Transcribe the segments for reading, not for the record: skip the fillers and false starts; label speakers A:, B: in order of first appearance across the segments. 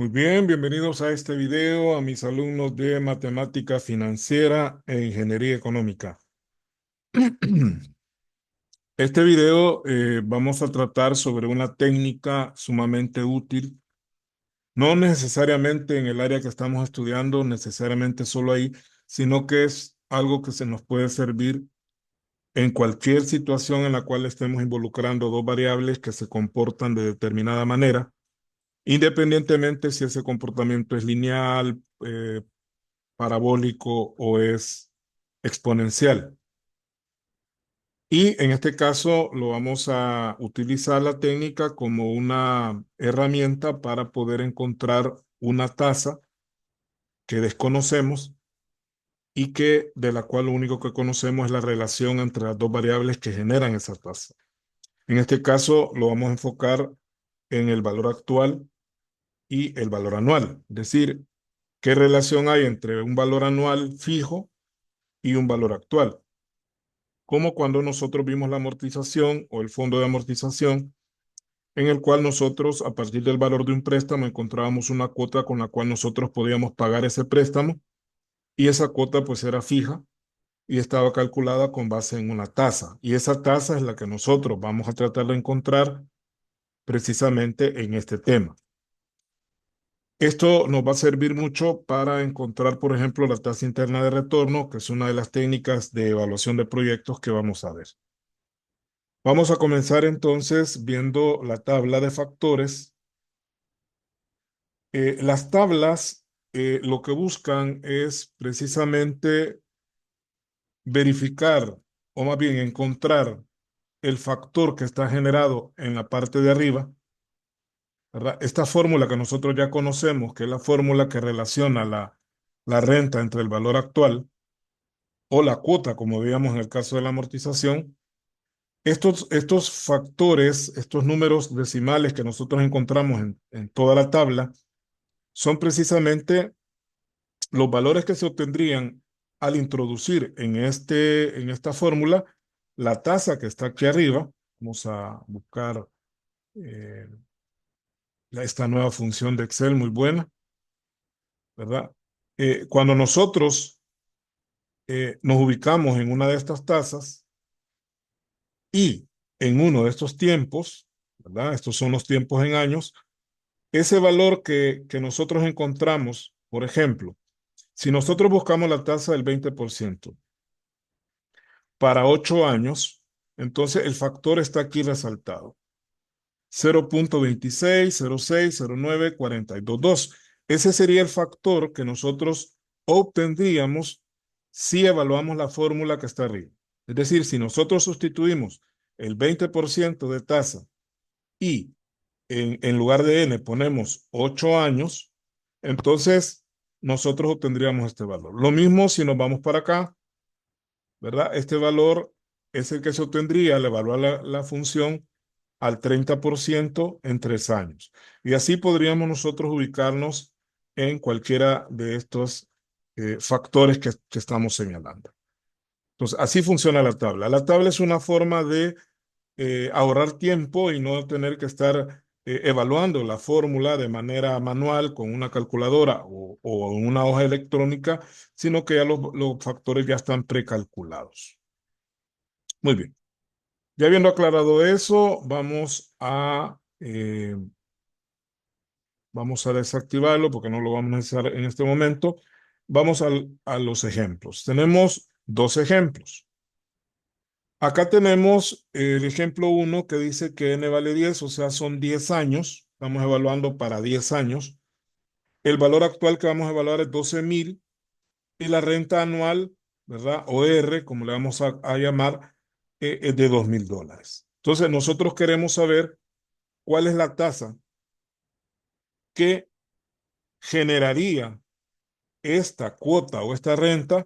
A: Muy bien, bienvenidos a este video a mis alumnos de Matemática Financiera e Ingeniería Económica. Este video vamos a tratar sobre una técnica sumamente útil, no necesariamente en el área que estamos estudiando, necesariamente solo ahí, sino que es algo que se nos puede servir en cualquier situación en la cual estemos involucrando dos variables que se comportan de determinada manera, independientemente si ese comportamiento es lineal, parabólico o es exponencial. Y en este caso lo vamos a utilizar la técnica como una herramienta para poder encontrar una tasa que desconocemos y que de la cual lo único que conocemos es la relación entre las dos variables que generan esa tasa. En este caso lo vamos a enfocar en el valor actual y el valor anual, es decir, qué relación hay entre un valor anual fijo y un valor actual. Como cuando nosotros vimos la amortización o el fondo de amortización, en el cual nosotros, a partir del valor de un préstamo, encontrábamos una cuota con la cual nosotros podíamos pagar ese préstamo, y esa cuota pues era fija y estaba calculada con base en una tasa. Y esa tasa es la que nosotros vamos a tratar de encontrar precisamente en este tema. Esto nos va a servir mucho para encontrar, por ejemplo, la tasa interna de retorno, que es una de las técnicas de evaluación de proyectos que vamos a ver. Vamos a comenzar entonces viendo la tabla de factores. Las tablas lo que buscan es precisamente verificar, o más bien encontrar el factor que está generado en la parte de arriba, ¿verdad? Esta fórmula que nosotros ya conocemos, que es la fórmula que relaciona la renta entre el valor actual o la cuota, como veíamos en el caso de la amortización. Estos factores, estos números decimales que nosotros encontramos en toda la tabla, son precisamente los valores que se obtendrían al introducir en esta fórmula la tasa que está aquí arriba. Vamos a buscar eh, esta nueva función de Excel muy buena, ¿verdad? Cuando nosotros nos ubicamos en una de estas tasas y en uno de estos tiempos, ¿verdad? Estos son los tiempos en años. Ese valor que nosotros encontramos, por ejemplo, si nosotros buscamos la tasa del 20% para 8 años, entonces el factor está aquí resaltado. 0.26, 06, 09, 42.2. Ese sería el factor que nosotros obtendríamos si evaluamos la fórmula que está arriba. Es decir, si nosotros sustituimos el 20% de tasa y en lugar de n ponemos 8 años, entonces nosotros obtendríamos este valor. Lo mismo si nos vamos para acá, ¿verdad? Este valor es el que se obtendría al evaluar la función al 30% en 3 años. Y así podríamos nosotros ubicarnos en cualquiera de estos factores que estamos señalando. Entonces, así funciona la tabla. La tabla es una forma de ahorrar tiempo y no tener que estar evaluando la fórmula de manera manual con una calculadora o en una hoja electrónica, sino que ya los factores ya están precalculados. Muy bien. Ya habiendo aclarado eso, vamos a desactivarlo porque no lo vamos a necesitar en este momento. Vamos a los ejemplos. Tenemos dos ejemplos. Acá tenemos el ejemplo 1 que dice que n vale 10, o sea, son 10 años. Estamos evaluando para 10 años. El valor actual que vamos a evaluar es 12,000 y la renta anual, ¿verdad? O R, como le vamos a llamar, es de $2,000. Entonces, nosotros queremos saber cuál es la tasa que generaría esta cuota o esta renta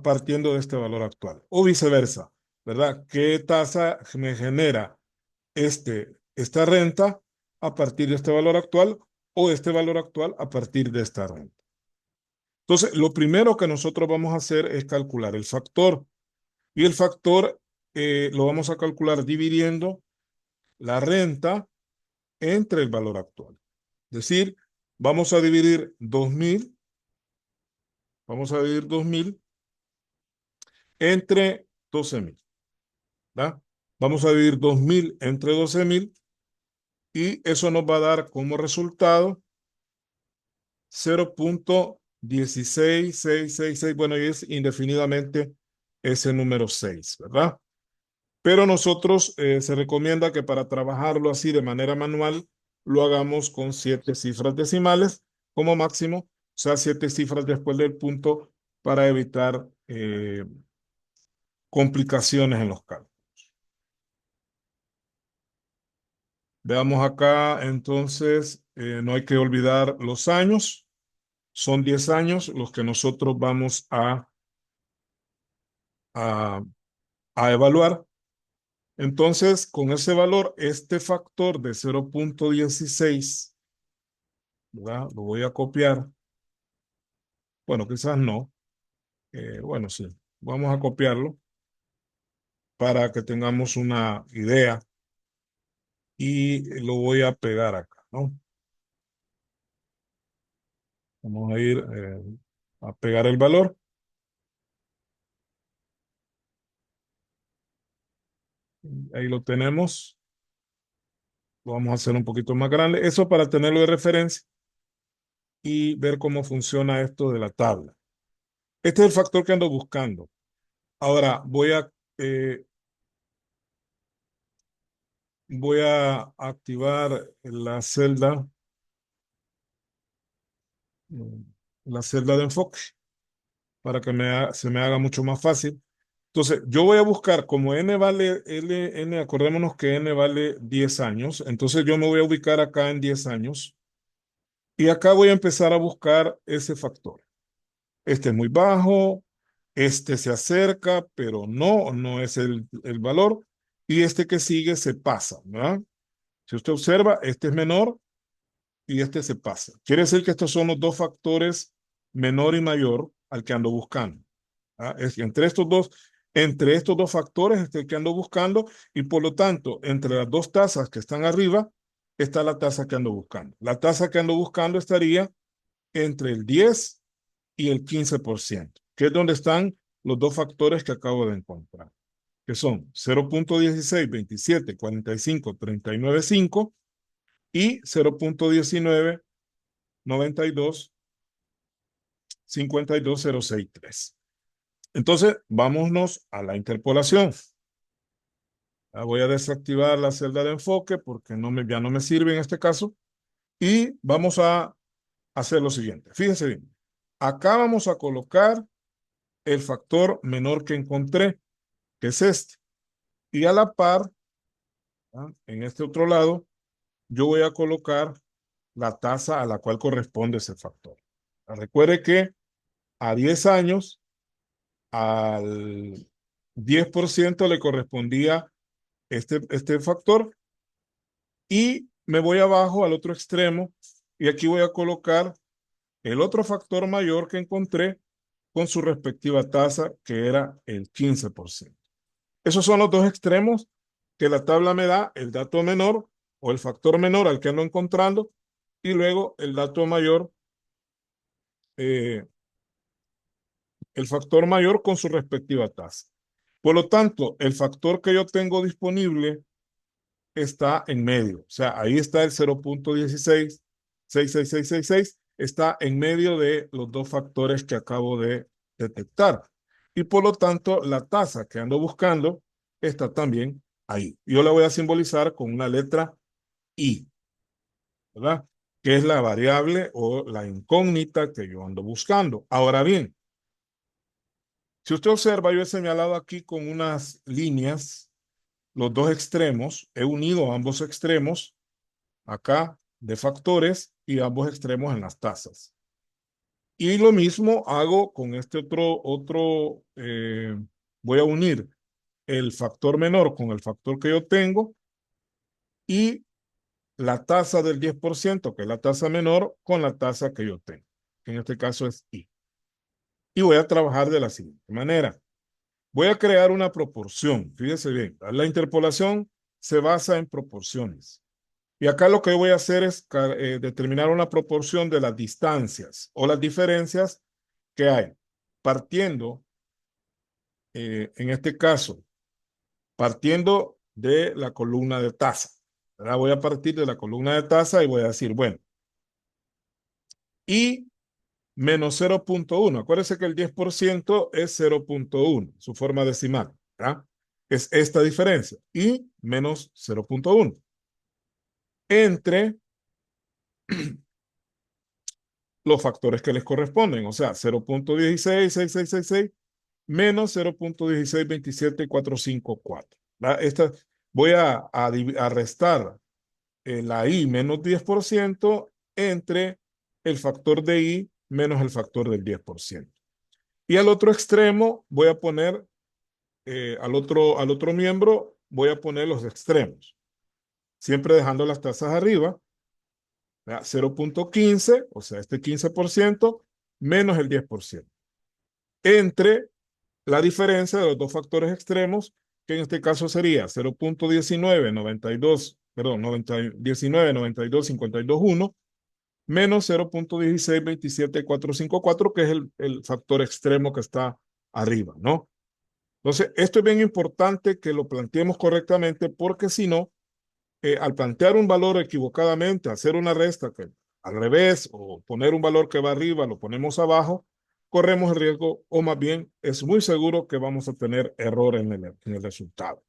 A: partiendo de este valor actual. O viceversa, ¿verdad? ¿Qué tasa me genera esta renta a partir de este valor actual o este valor actual a partir de esta renta? Entonces, lo primero que nosotros vamos a hacer es calcular el factor. Y el factor lo vamos a calcular dividiendo la renta entre el valor actual. Es decir, Vamos a dividir 2000. Vamos a dividir 2000 entre 12,000. ¿Da? Vamos a dividir 2000 entre 12,000 y eso nos va a dar como resultado 0.16666. Bueno, y es indefinidamente ese número 6, ¿verdad? Pero nosotros se recomienda que para trabajarlo así de manera manual lo hagamos con 7 cifras decimales como máximo, o sea, 7 cifras después del punto para evitar complicaciones en los cálculos. Veamos acá, entonces, no hay que olvidar los años. Son 10 años los que nosotros vamos a, a evaluar. Entonces, con ese valor, este factor de 0.16, ¿verdad? Lo voy a copiar. Bueno, quizás no. Bueno, sí. Vamos a copiarlo para que tengamos una idea y lo voy a pegar acá, ¿no? Vamos a ir a pegar el valor. Ahí lo tenemos. Lo vamos a hacer un poquito más grande. Eso para tenerlo de referencia y ver cómo funciona esto de la tabla. Este es el factor que ando buscando. Ahora eh, voy a activar mm, la celda de enfoque para que se me haga mucho más fácil. Entonces, yo voy a buscar como n vale n, acordémonos que n vale 10 años. Entonces, yo me voy a ubicar acá en 10 años y acá voy a empezar a buscar ese factor. Este es muy bajo, este se acerca, pero no es el valor. Y este que sigue se pasa, ¿verdad? Si usted observa, este es menor y este se pasa. Quiere decir que estos son los dos factores menor y mayor al que ando buscando. ¿Ah? Entre estos dos factores es el que ando buscando y por lo tanto, entre las dos tasas que están arriba, está la tasa que ando buscando. La tasa que ando buscando estaría entre el 10 y el 15%, que es donde están los dos factores que acabo de encontrar, que son 0.16, 27, 45, 39, 5 y 0.19, 92, 52, 063. Entonces, vámonos a la interpolación. Voy a desactivar la celda de enfoque porque ya no me sirve en este caso. Y vamos a hacer lo siguiente. Fíjense bien. Acá vamos a colocar el factor menor que encontré, que es este. Y a la par, ¿ah? En este otro lado, yo voy a colocar la tasa a la cual corresponde ese factor. Recuerde que a 10 años, al 10% le correspondía este factor y me voy abajo al otro extremo y aquí voy a colocar el otro factor mayor que encontré con su respectiva tasa, que era el 15%. Esos son los dos extremos que la tabla me da, el dato menor o el factor menor al que ando encontrando y luego el dato mayor, eh, el factor mayor con su respectiva tasa. Por lo tanto, el factor que yo tengo disponible está en medio. O sea, ahí está el 0.16, 66666, está en medio de los dos factores que acabo de detectar. Y por lo tanto, la tasa que ando buscando está también ahí. Yo la voy a simbolizar con una letra I, ¿verdad? Que es la variable o la incógnita que yo ando buscando. Ahora bien, si usted observa, yo he señalado aquí con unas líneas los dos extremos, he unido ambos extremos acá de factores y ambos extremos en las tasas. Y lo mismo hago con este voy a unir el factor menor con el factor que yo tengo y la tasa del 10%, que es la tasa menor, con la tasa que yo tengo, que en este caso es I. Y voy a trabajar de la siguiente manera. Voy a crear una proporción. Fíjese bien, la interpolación se basa en proporciones. Y acá lo que voy a hacer es determinar una proporción de las distancias o las diferencias que hay, partiendo, en este caso, partiendo de la columna de tasa. Ahora voy a partir de la columna de tasa y voy a decir, bueno, y menos 0.1. Acuérdense que el 10% es 0.1, su forma decimal, ¿verdad? Es esta diferencia, y menos 0.1. Entre los factores que les corresponden, o sea, 0.166666 menos 0.1627,454. Voy a restar la I menos 10% entre el factor de I menos el factor del 10%. Y al otro extremo voy a poner, al otro miembro, voy a poner los extremos, siempre dejando las tasas arriba, 0.15, o sea, este 15% menos el 10%, entre la diferencia de los dos factores extremos, que en este caso sería 0.1992, perdón, 19,92,52,1 menos 0.1627,454, que es el factor extremo que está arriba, ¿no? Entonces, esto es bien importante que lo planteemos correctamente, porque si no, al plantear un valor equivocadamente, hacer una resta que al revés o poner un valor que va arriba, lo ponemos abajo, corremos el riesgo, o más bien es muy seguro que vamos a tener error en el resultado.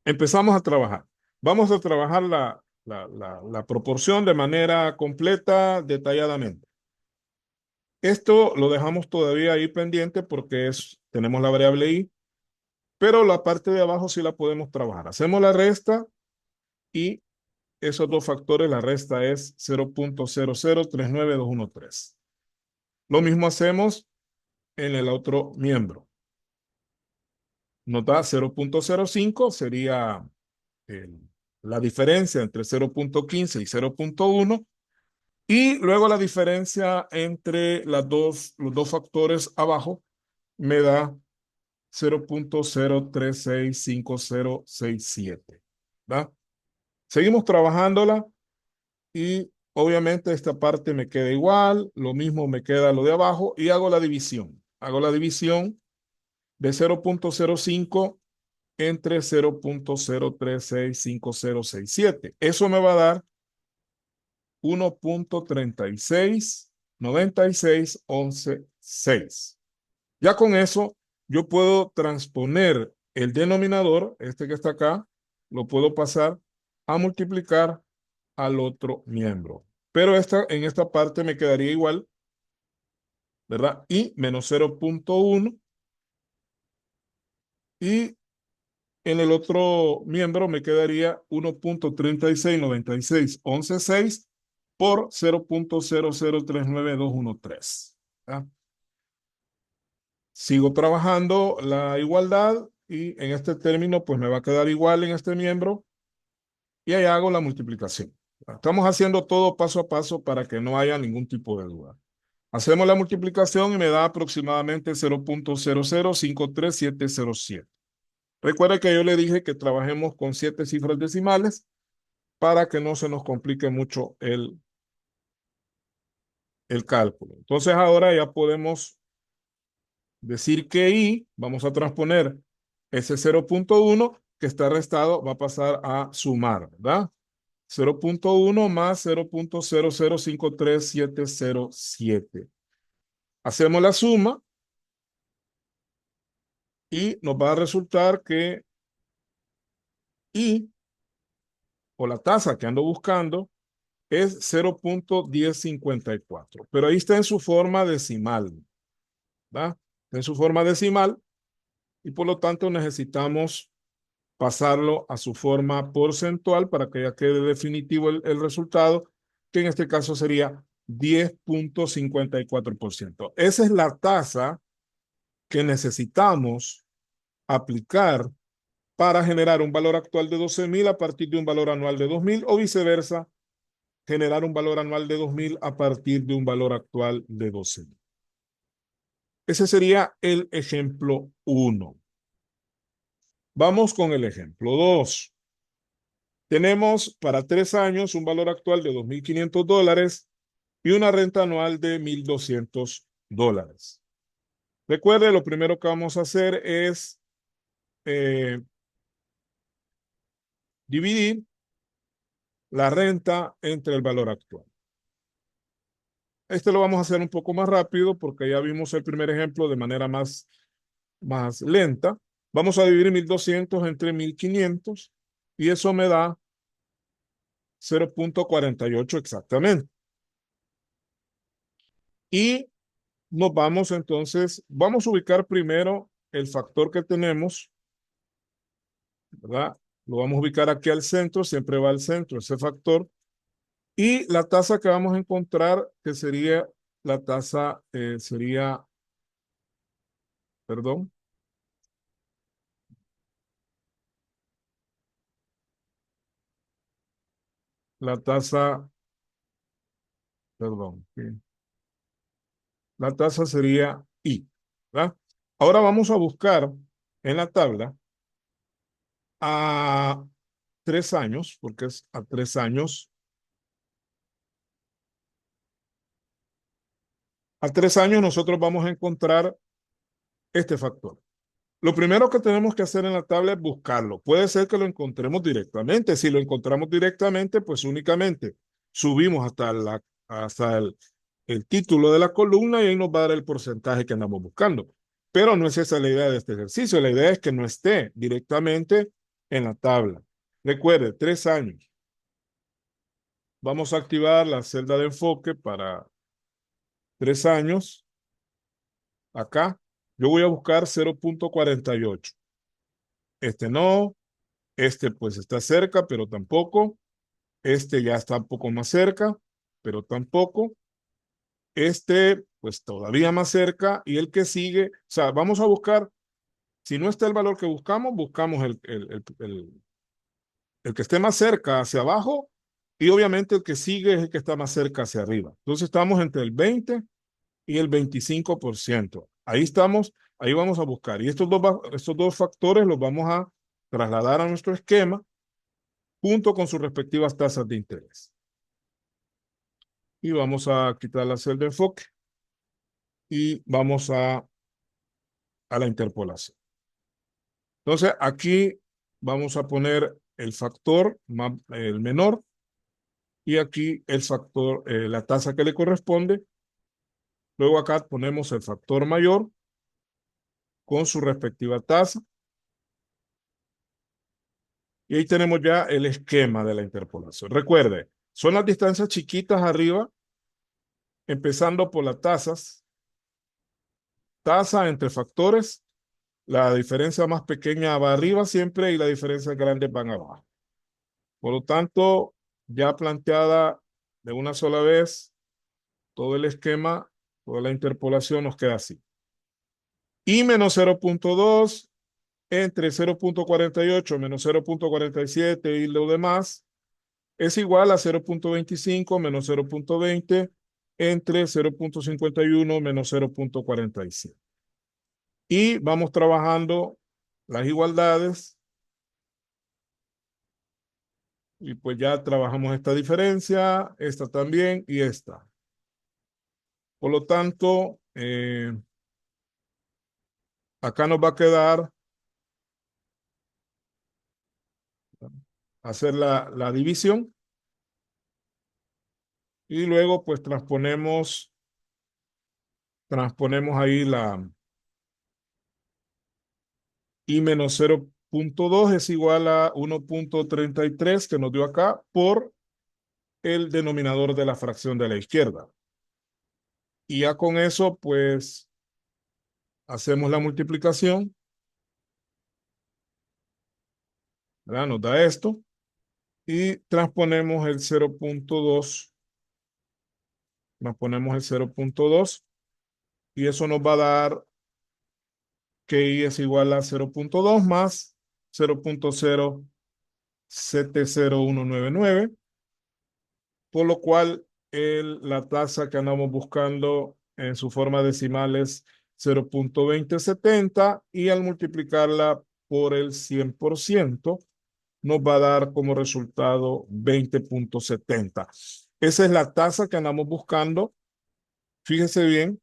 A: Empezamos a trabajar. Vamos a trabajar la proporción de manera completa, detalladamente. Esto lo dejamos todavía ahí pendiente porque tenemos la variable i, pero la parte de abajo sí la podemos trabajar. Hacemos la resta y esos dos factores, la resta es 0.0039213. Lo mismo hacemos en el otro miembro. Nos da 0.05, sería la diferencia entre 0.15 y 0.1. Y luego la diferencia entre los dos factores abajo me da 0.0365067. ¿Va? Seguimos trabajándola y obviamente esta parte me queda igual, lo mismo me queda lo de abajo y hago la división. Hago la división de 0.05 entre 0.0365067. Eso me va a dar 1.369611,6. Ya con eso, yo puedo transponer el denominador, este que está acá, lo puedo pasar a multiplicar al otro miembro. Pero en esta parte me quedaría igual, ¿verdad? Y menos 0.1. Y en el otro miembro me quedaría 1.369611,6 por 0.0039213. ¿Ah? Sigo trabajando la igualdad y en este término pues me va a quedar igual en este miembro y ahí hago la multiplicación. Estamos haciendo todo paso a paso para que no haya ningún tipo de duda. Hacemos la multiplicación y me da aproximadamente 0.0053707. Recuerda que yo le dije que trabajemos con 7 cifras decimales para que no se nos complique mucho el cálculo. Entonces ahora ya podemos decir que i, vamos a transponer ese 0.1 que está restado, va a pasar a sumar, ¿verdad? 0.1 más 0.0053707. Hacemos la suma y nos va a resultar que i, o la tasa que ando buscando, es 0.1054. Pero ahí está en su forma decimal, ¿verdad? Está en su forma decimal y por lo tanto necesitamos pasarlo a su forma porcentual para que ya quede definitivo el resultado, que en este caso sería 10.54%. Esa es la tasa que necesitamos aplicar para generar un valor actual de 12,000 a partir de un valor anual de 2,000 o viceversa, generar un valor anual de 2,000 a partir de un valor actual de 12,000. Ese sería el ejemplo 1. Vamos con el ejemplo 2. Tenemos para 3 años un valor actual de $2.500 y una renta anual de $1.200. Recuerde, lo primero que vamos a hacer es dividir la renta entre el valor actual. Este lo vamos a hacer un poco más rápido porque ya vimos el primer ejemplo de manera más lenta. Vamos a dividir 1.200 entre 1.500 y eso me da 0.48 exactamente. Y nos vamos entonces, vamos a ubicar primero el factor que tenemos, ¿verdad? Lo vamos a ubicar aquí al centro, siempre va al centro ese factor. Y la tasa que vamos a encontrar, que sería la tasa, perdón, la tasa, perdón, sí, la tasa sería I, ¿verdad? Ahora vamos a buscar en la tabla a 3 años, porque es a 3 años. A 3 años nosotros vamos a encontrar este factor. Lo primero que tenemos que hacer en la tabla es buscarlo. Puede ser que lo encontremos directamente. Si lo encontramos directamente, pues únicamente subimos hasta el título de la columna y ahí nos va a dar el porcentaje que andamos buscando. Pero no es esa la idea de este ejercicio. La idea es que no esté directamente en la tabla. Recuerde, 3 años. Vamos a activar la celda de enfoque para 3 años. Acá, yo voy a buscar 0.48. Este no, este pues está cerca, pero tampoco. Este ya está un poco más cerca, pero tampoco. Este pues todavía más cerca. Y el que sigue, o sea, vamos a buscar, si no está el valor que buscamos, buscamos el que esté más cerca hacia abajo. Y obviamente el que sigue es el que está más cerca hacia arriba. Entonces estamos entre el 20 y el 25%. Ahí estamos, ahí vamos a buscar. Y estos dos factores los vamos a trasladar a nuestro esquema junto con sus respectivas tasas de interés. Y vamos a quitar la celda de enfoque y vamos a la interpolación. Entonces, aquí vamos a poner el factor, el menor, y aquí el factor, la tasa que le corresponde. Luego acá ponemos el factor mayor con su respectiva tasa. Y ahí tenemos ya el esquema de la interpolación. Recuerde, son las distancias chiquitas arriba, empezando por las tasas. Tasa entre factores, la diferencia más pequeña va arriba siempre y la diferencia grande van abajo. Por lo tanto, ya planteada de una sola vez, todo el esquema, toda la interpolación nos queda así. Y menos 0.2 entre 0.48 menos 0.47 y lo demás es igual a 0.25 menos 0.20 entre 0.51 menos 0.47. Y vamos trabajando las igualdades. Y pues ya trabajamos esta diferencia, esta también y esta. Por lo tanto, acá nos va a quedar hacer la división. Y luego pues transponemos ahí la I menos 0.2 es igual a 1.33 que nos dio acá por el denominador de la fracción de la izquierda. Y ya con eso pues hacemos la multiplicación, ¿verdad? Nos da esto y transponemos el 0.2, transponemos el 0.2 y eso nos va a dar que I es igual a 0.2 más 0.070199, por lo cual la tasa que andamos buscando en su forma decimal es 0.2070 y al multiplicarla por el 100%, nos va a dar como resultado 20.70. Esa es la tasa que andamos buscando. Fíjese bien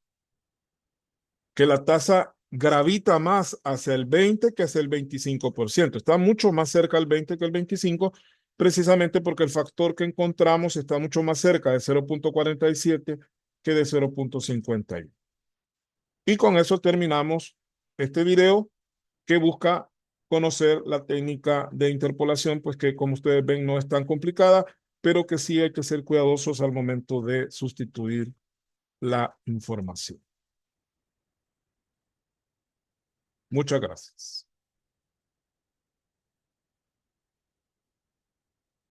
A: que la tasa gravita más hacia el 20 que hacia el 25%. Está mucho más cerca del 20 que el 25, precisamente porque el factor que encontramos está mucho más cerca de 0.47 que de 0.51. Y con eso terminamos este video que busca conocer la técnica de interpolación, pues que como ustedes ven no es tan complicada, pero que sí hay que ser cuidadosos al momento de sustituir la información. Muchas gracias.